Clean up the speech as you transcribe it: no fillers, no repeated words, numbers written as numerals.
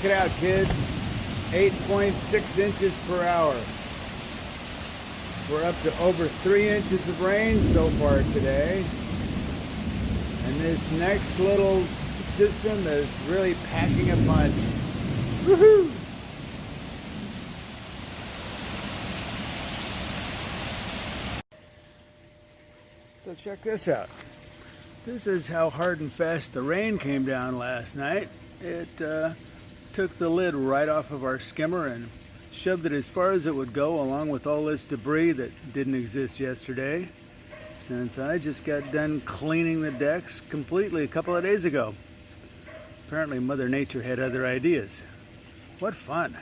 Check it out, kids. 8.6 inches per hour. We're up to over 3 inches of rain so far today. And this next little system is really packing a punch. Woohoo! So check this out. This is how hard and fast the rain came down last night. It took the lid right off of our skimmer and shoved it as far as it would go, along with all this debris that didn't exist yesterday, since I just got done cleaning the decks completely a couple of days ago. Apparently Mother Nature had other ideas. What fun!